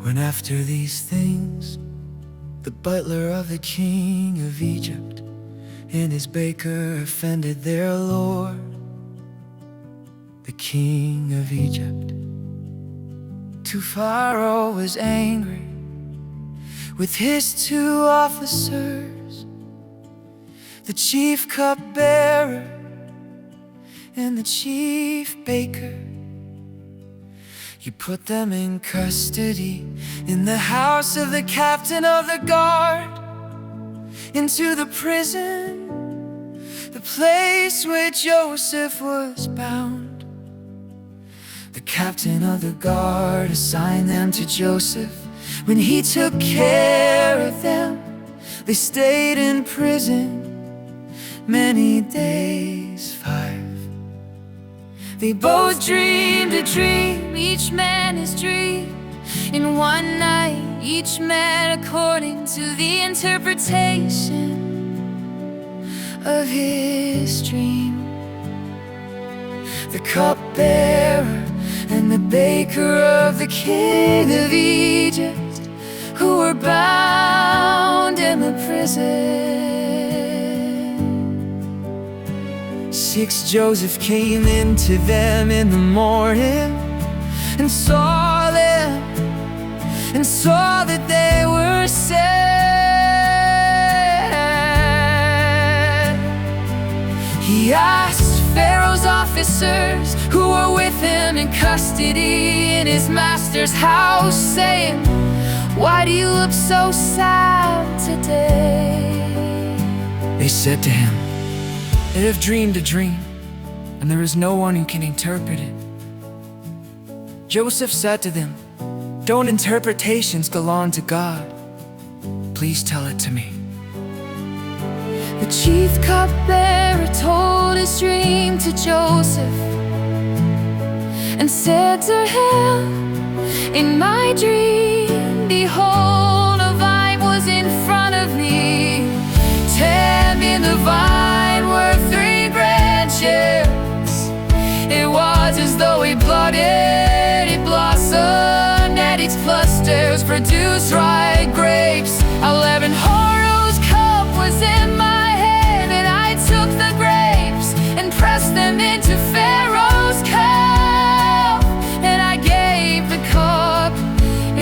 When after these things, the butler of the king of Egypt and his baker offended their lord, the king of Egypt. To Pharaoh was angry with his 2 officers, the chief cupbearer and the chief baker. You put them in custody in the house of the captain of the guard, into the prison, the place where Joseph was bound. The captain of the guard assigned them to Joseph. When he took care of them, they stayed in prison many days, 5. They both dreamed a dream, each man his dream. In one night, each man according to the interpretation of his dream. The cupbearer and the baker of the king of Egypt, who were bound in the prison. 6 Joseph came into them in the morning and saw them, and saw that they were sad. He asked Pharaoh's officers who were with him in custody in his master's house, saying, "Why do you look so sad today?" They said to him, "They have dreamed a dream, and there is no one who can interpret it." Joseph said to them, "Don't interpretations belong to God? Please tell it to me." The chief cupbearer told his dream to Joseph and said to him, "In my dream, behold, a vine was in front of me. 10 in the vine were 3 branches. It was as though it budded, it blossomed, and its clusters produced ripe grapes. 11 Horus cup was in my hand, and I took the grapes and pressed them into Pharaoh's cup, and I gave the cup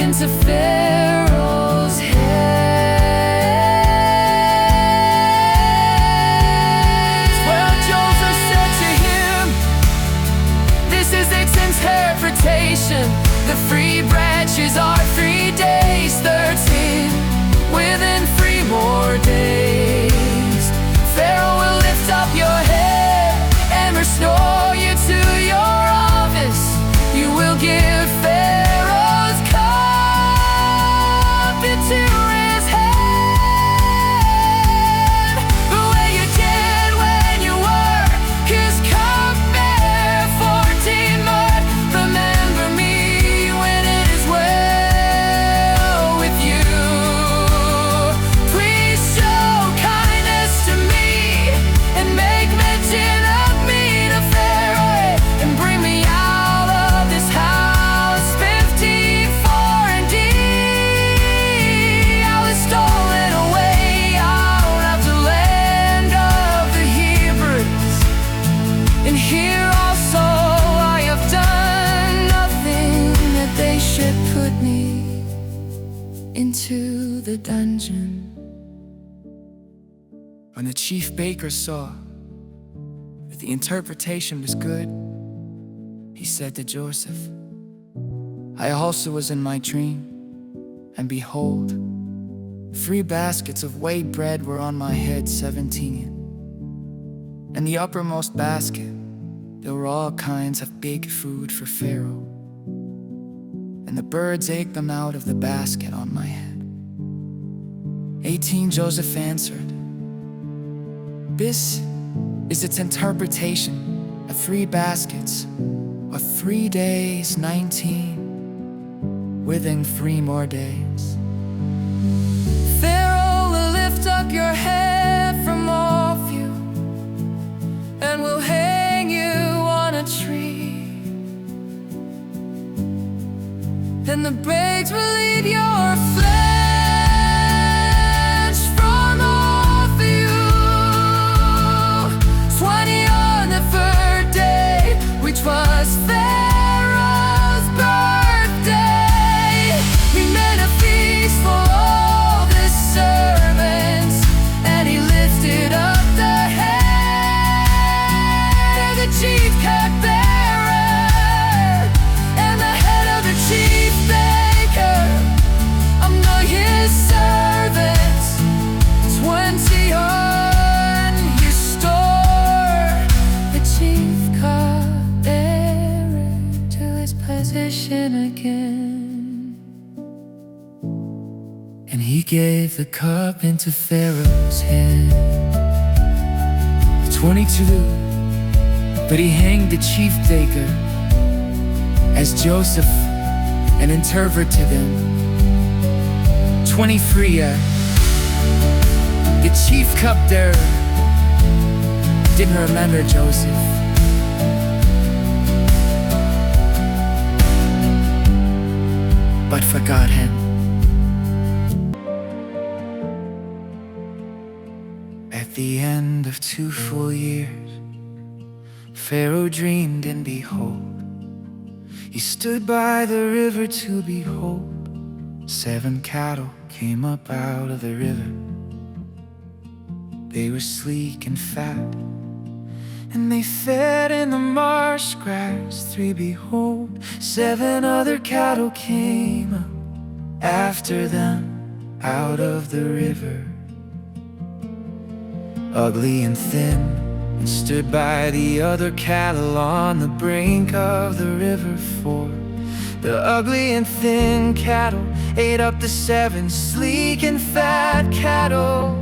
into Pharaoh's hands." Well, Joseph said to him, "This is its interpretation. The 3 branches are 3 days, 13. Within 3 more days, Pharaoh will lift up your head and restore you to your office. You will give Pharaoh's cup into his hand, the way you did when you were his cupbearer 14 months. Remember me when it is well with you. Please show kindness to me and make mention of me to Pharaoh, and bring me out of this house 54 AD. I was stolen away out of the land of the Hebrews, and here also I have done nothing that they should put me into the dungeon." When the chief baker saw that the interpretation was good, he said to Joseph, "I also was in my dream, and behold, 3 baskets of weighed bread were on my head, 17. And the uppermost basket, there were all kinds of big food for Pharaoh, and the birds ate them out of the basket on my head." 18 Joseph answered, "This is its interpretation of 3 baskets of 3 days, 19, within 3 more days. Pharaoh will lift up your head from off you and will hang you on a tree. then the brakes relieve your flesh from off you. 20 on the third day, which was Pharaoh's birthday. We made a feast for all the servants, and he lifted up the head of the chief cupbearer and the head of the chief baker among his servants. 20 on his store. The chief cupbearer to his position again, and he gave the cup into Pharaoh's hand. 22, but he hanged the chief baker as Joseph, an interpreter to them. 23, the chief cupbearer didn't remember Joseph, but forgot him. At the end of 2 full years, Pharaoh dreamed, and behold, he stood by the river to behold. 7 cattle came up out of the river. They were sleek and fat, and they fed in the marsh grass. 3, behold, 7 other cattle came up after them out of the river, ugly and thin, and stood by the other cattle on the brink of the river. 4, the ugly and thin cattle ate up the 7 sleek and fat cattle.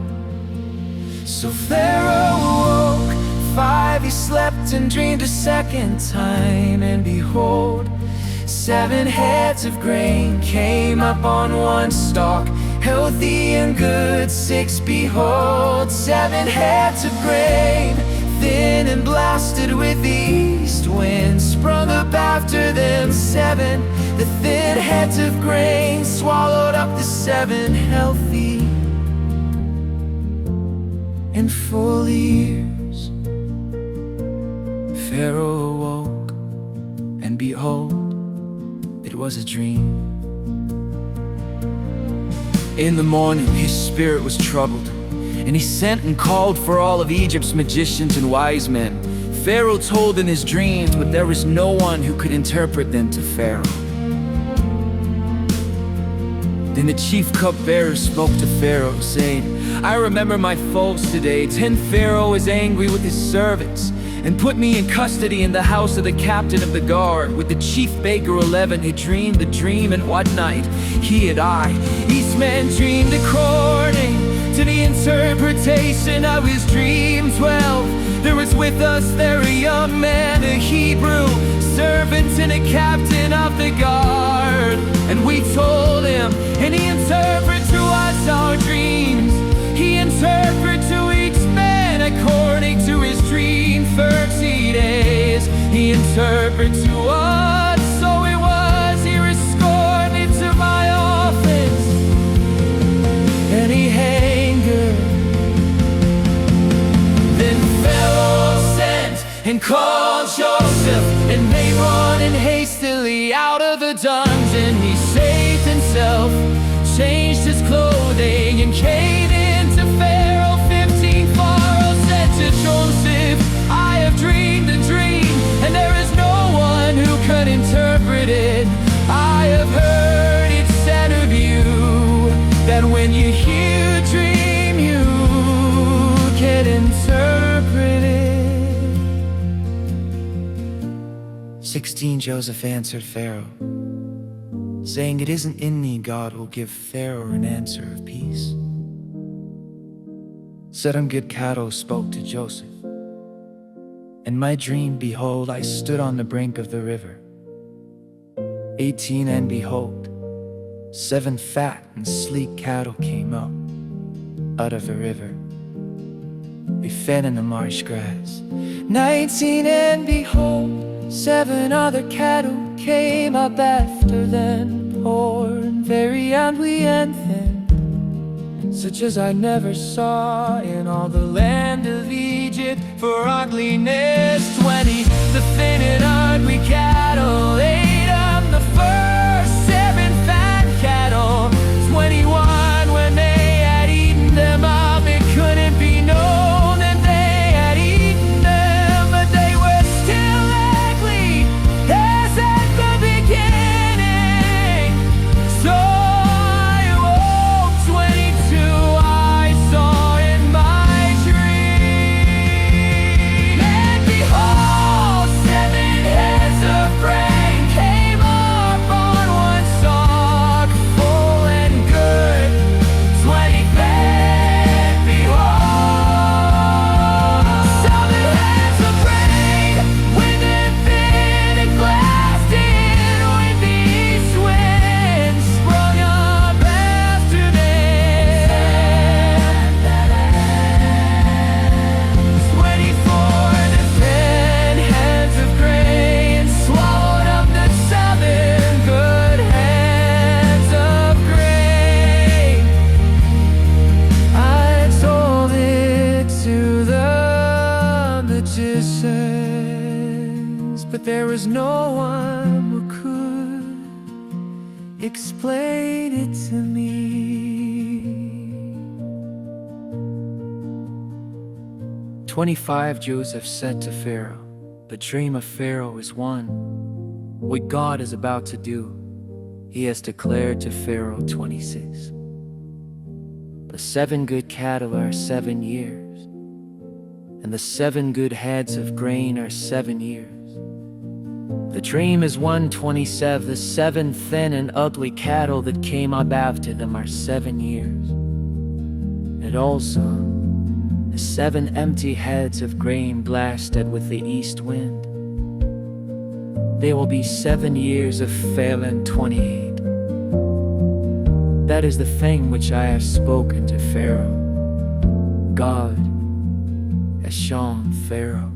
So Pharaoh awoke. 5, he slept and dreamed a second time, and behold, 7 heads of grain came up on one stalk, healthy and good. 6, behold, 7 heads of grain, thin and blasted with the east wind, sprung up after them. 7, the thin heads of grain swallowed up the 7 healthy and full years. Pharaoh awoke, and behold, it was a dream. In the morning his spirit was troubled, and he sent and called for all of Egypt's magicians and wise men. Pharaoh told them his dreams, but there was no one who could interpret them to Pharaoh. Then the chief cupbearer spoke to Pharaoh, saying, I remember my faults today. 10 Pharaoh was angry with his servants and put me in custody in the house of the captain of the guard, with the chief baker 11 who dreamed the dream. And one night he and I, each man dreamed according to the interpretation of his dream. 12, there was with us there a young man, a Hebrew servant and a captain of the guard. And we told him, and he interpreted to us our dreams. He interpreted to each man according to his dream. 30 days he interpreted to us. So it was, he restored me to my office, and he angered. Then Pharaoh sent and called Joseph, and they brought him hastily out of the dungeon. He saved himself, changed his clothing, and came into Pharaoh. 15, Pharaoh said to Joseph, I have dreamed a dream, and there is no one who could interpret it. I have heard it said of you that when you hear a dream, you can interpret it. 16, Joseph answered Pharaoh, saying, it isn't in me. God will give Pharaoh an answer of peace. 7 good cattle spoke to Joseph. In my dream, behold, I stood on the brink of the river. 18, and behold, 7 fat and sleek cattle came up out of the river. They fed in the marsh grass. 19, and behold, 7 other cattle came up after them. and we end thin, such as I never saw in all the land of Egypt. For ugliness 20, the thin and ugly cattle ate up the first 7 fat cattle. 21, when they had eaten them up, it couldn't be known that they had eaten them, but they were still ugly as at the beginning. So I awoke 22, I saw in my dream, and behold, 7 heads of grain came up on one stalk, full and good. 20 fed, behold, 7 heads of grain, with infinite blasting, with the east wind sprung up after them. 24, the 10 heads of grain swallowed up the 7 good heads of grain. I told it to the magicians, but there was no one who could explain it to me. 25, Joseph said to Pharaoh, the dream of Pharaoh is one. What God is about to do, he has declared to Pharaoh. 26, the 7 good cattle are 7 years, and the 7 good heads of grain are 7 years. The dream is one. 27, the 7 thin and ugly cattle that came up after them are 7 years, and also the 7 empty heads of grain blasted with the east wind. They will be 7 years of famine. 28, that is the thing which I have spoken to Pharaoh. God has shown Pharaoh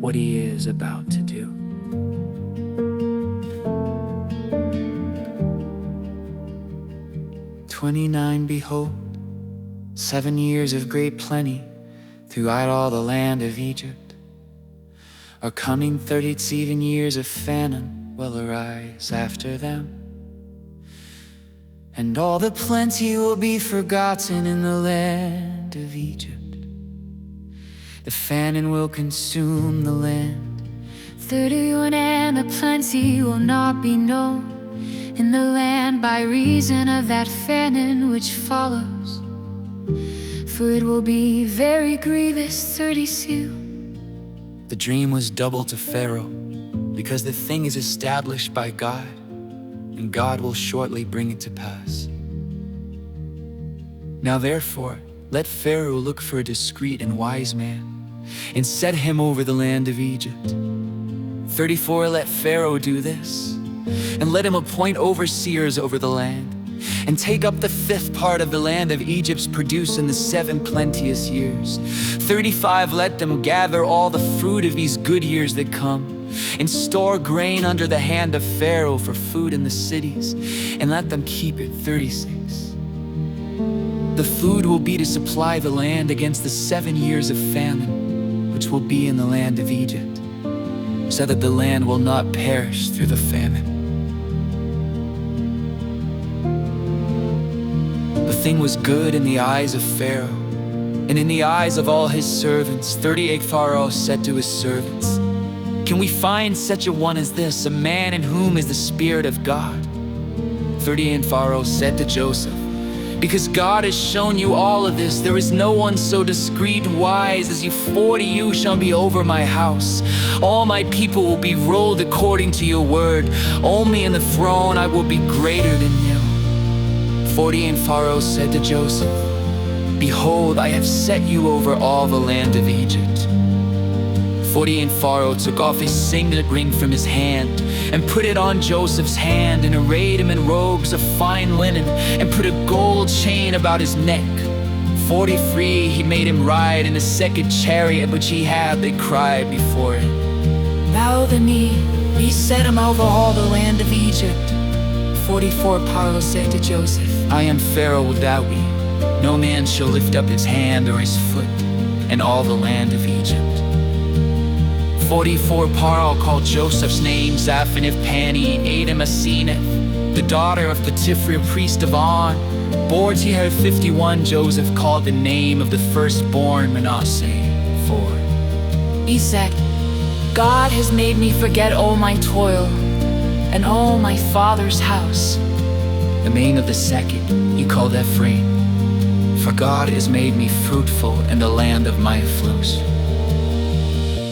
what he is about to do. 29, behold, 7 years of great plenty throughout all the land of Egypt are coming. 37 years of famine will arise after them, and all the plenty will be forgotten in the land of Egypt. The famine will consume the land. 31, and the plenty will not be known in the land by reason of that famine which follows, for it will be very grievous. 32, the dream was double to Pharaoh, because the thing is established by God, and God will shortly bring it to pass. Now therefore, let Pharaoh look for a discreet and wise man, and set him over the land of Egypt. 34, let Pharaoh do this, and let him appoint overseers over the land, and take up the 5th part of the land of Egypt's produce in the 7 plenteous years. 35, let them gather all the fruit of these good years that come, and store grain under the hand of Pharaoh for food in the cities, and let them keep it. 36, the food will be to supply the land against the 7 years of famine which will be in the land of Egypt, so that the land will not perish through the famine. The thing was good in the eyes of Pharaoh, and in the eyes of all his servants. 38, Pharaoh said to his servants, can we find such a one as this, a man in whom is the Spirit of God? 38, Pharaoh said to Joseph, because God has shown you all of this, there is no one so discreet and wise as you. 40, you shall be over my house. All my people will be ruled according to your word. Only in the throne I will be greater than you. 40, and Pharaoh said to Joseph, behold, I have set you over all the land of Egypt. 40, and Pharaoh took off his signet ring from his hand, and put it on Joseph's hand, and arrayed him in robes of fine linen, and put a gold chain about his neck. 43, he made him ride in a 2nd chariot which he had. They cried before it, bow the knee. He set him over all the land of Egypt. 44 Parlo said to Joseph, I am Pharaoh without me. No man shall lift up his hand or his foot in all the land of Egypt. 44 Paro called Joseph's name Zaphanith-Pani, Adam Aseneth, the daughter of Potiphar, priest of On. Bore to her 51, Joseph called the name of the firstborn Manasseh. For he said, God has made me forget all my toil and all my father's house. The name of the second he called Ephraim, for God has made me fruitful in the land of my affluence.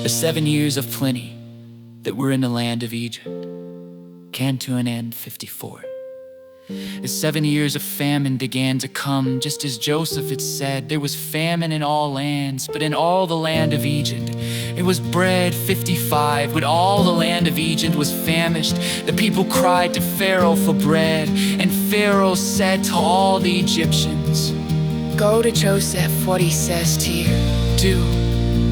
The 7 years of plenty that were in the land of Egypt came to an end. 54. The 7 years of famine began to come, just as Joseph had said. There was famine in all lands, but in all the land of Egypt it was bread. 55. When all the land of Egypt was famished, the people cried to Pharaoh for bread, and Pharaoh said to all the Egyptians, Go to Joseph, what he says to you, do.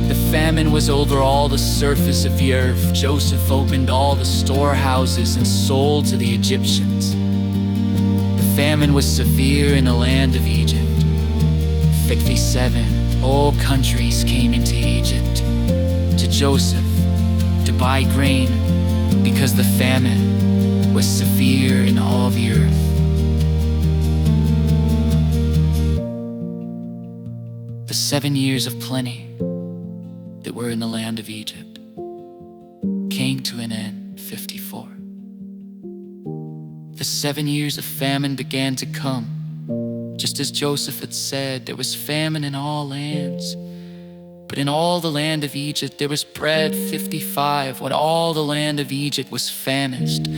The famine was over all the surface of the earth. Joseph opened all the storehouses and sold to the Egyptians. The famine was severe in the land of Egypt. 57. All countries came into Egypt to Joseph to buy grain, because the famine was severe in all the earth. The 7 years of plenty that were in the land of Egypt came to an end. 54. The 7 years of famine began to come, just as Joseph had said. There was famine in all lands, but in all the land of Egypt there was bread. 55. When all the land of Egypt was famished,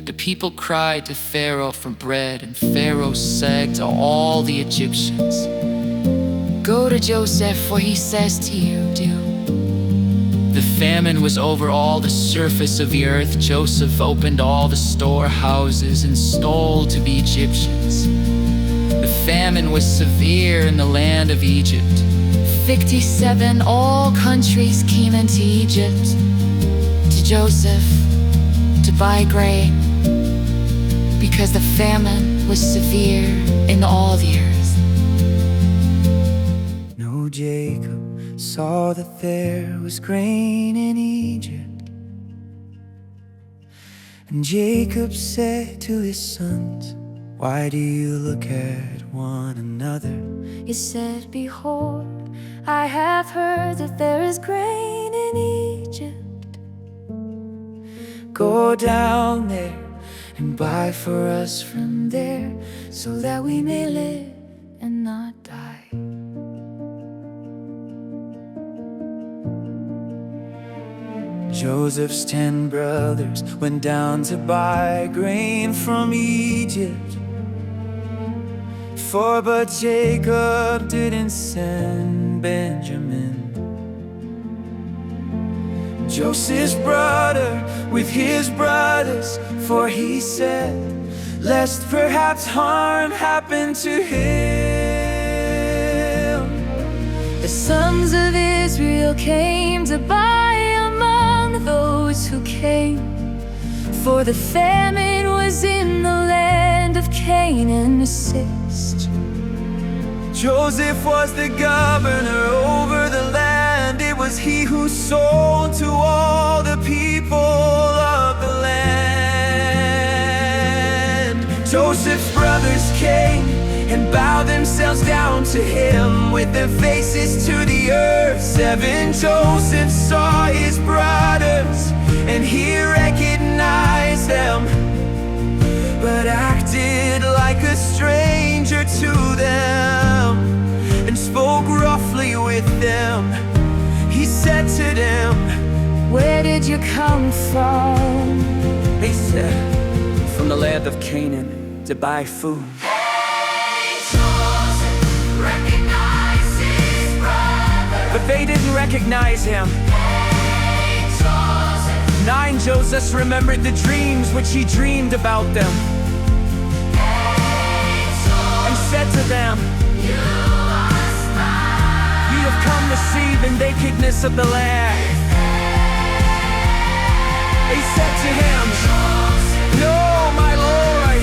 the people cried to Pharaoh for bread, and Pharaoh said to all the Egyptians, Go to Joseph, for he says to you, do. The famine was over all the surface of the earth. Joseph opened all the storehouses and stole to the Egyptians. The famine was severe in the land of Egypt. 57. All countries came into Egypt to Joseph to buy grain, because the famine was severe in all the earth. No, Jacob saw that there was grain in Egypt, and Jacob said to his sons, Why do you look at one another? He said, Behold, I have heard that there is grain in Egypt. Go down there and buy for us from there, so that we may live and not die. Joseph's 10 brothers went down to buy grain from Egypt, but Jacob didn't send Benjamin. Joseph's brother with his brothers, for he said, lest perhaps harm happen to him. The sons of Israel came to buy among those who came, for the famine was in the land of Canaan. 6. Joseph was the governor over the land. It was he who sold to all the people of the land. Joseph's brothers came and bowed themselves down to him with their faces to the earth. 7. Joseph saw his brothers and he recognized them, but acted like a stranger to them and spoke roughly with them. He said to them, Where did you come from? They said, From the land of Canaan to buy food. But they didn't recognize him. 9. Joseph remembered the dreams which he dreamed about them, and said to them, You have come to see the nakedness of the land. He said to him, No, my Lord,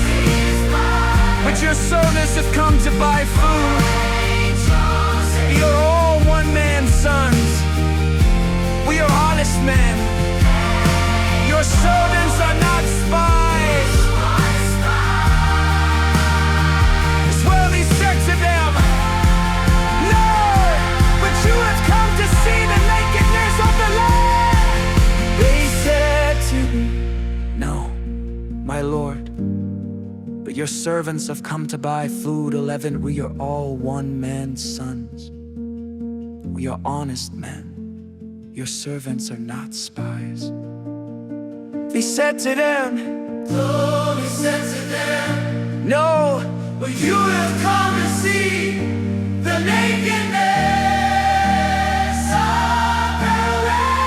servants have come to buy food. 11, we are all one man's sons. We are honest men. Your servants are not spies. They said to them, Oh, he said to them, no, but you have come to see the nakedness of our land.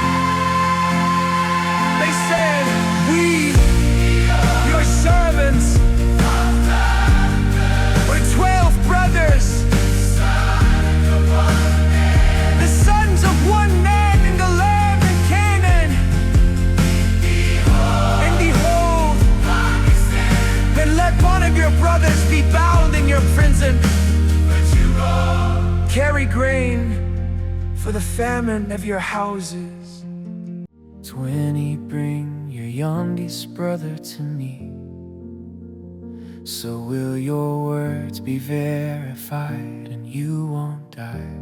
they said, we, your servants, we're 12 brothers, the sons of one man in the land of Canaan. And behold, then let one of your brothers be bound in your prison. Carry grain for the famine of your houses. 20, bring your youngest brother to me, so will your words be verified and you won't die.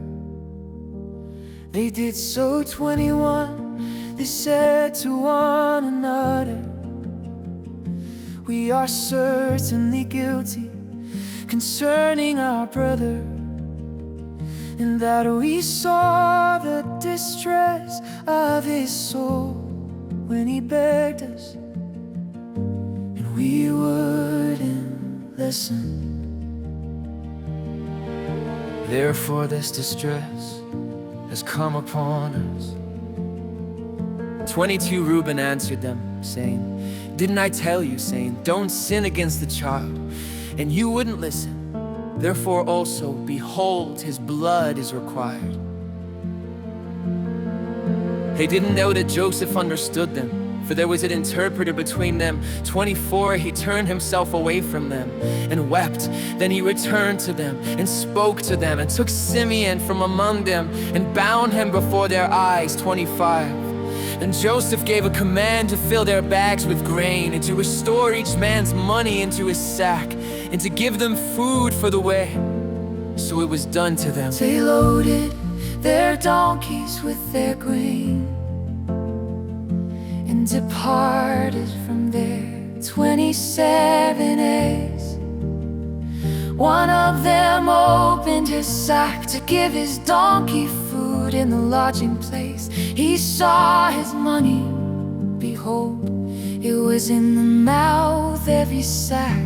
They did so. 21, they said to one another, we are certainly guilty concerning our brother, in that we saw the distress of his soul when he begged us, and we wouldn't listen. Therefore this distress has come upon us. 22, Reuben answered them, saying, didn't I tell you, saying, don't sin against the child? And you wouldn't listen. Therefore also, behold, his blood is required. They didn't know that Joseph understood them, for there was an interpreter between them. 24, he turned himself away from them and wept. Then he returned to them and spoke to them, and took Simeon from among them and bound him before their eyes. 25. And Joseph gave a command to fill their bags with grain, and to restore each man's money into his sack, and to give them food for the way. So it was done to them. They loaded their donkeys with their grain and departed from there. 27 days. One of them opened his sack to give his donkey food in the lodging place. He saw his money, behold, it was in the mouth of his sack.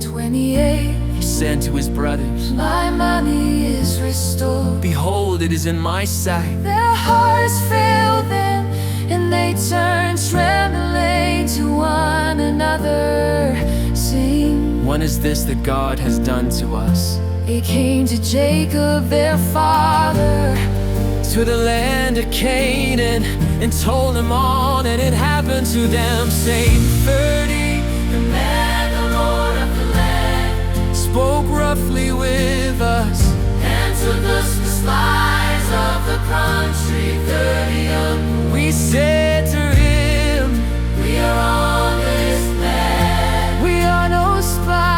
28. He said to his brothers, my money is restored. Behold, it is in my sack. Their hearts failed them, and they turned trembling to one another, saying, what is this that God has done to us? It came to Jacob their father, to the land of Canaan, and told him all that had happened to them, saying, 30, the man, the Lord of the land, spoke roughly with us, and took us the spies of the country. 30 of we said to him, we are honest men, we are no spies.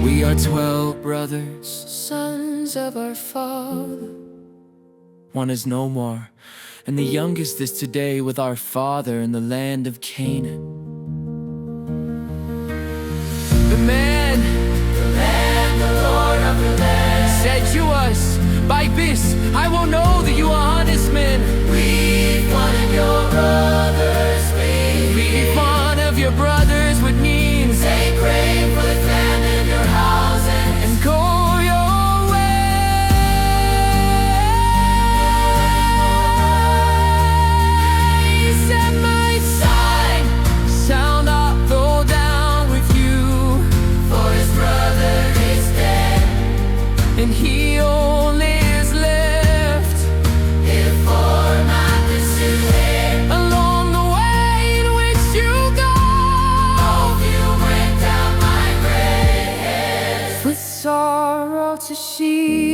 We are 12 brothers, sons of our father. One is no more, and the youngest is today with our father in the land of Canaan. The man, the Lord of the land, said to us, by this I will know that you are honest men. Leave one of your brothers, leave one of your brothers with means. Take grain for the famine in your houses, and go your ways. At my side, sound up, go down with you, for his brother is dead, and he only is left. If for not this is here, along the way in which you go, hope you break down my gray hairs. With sorrow to sheep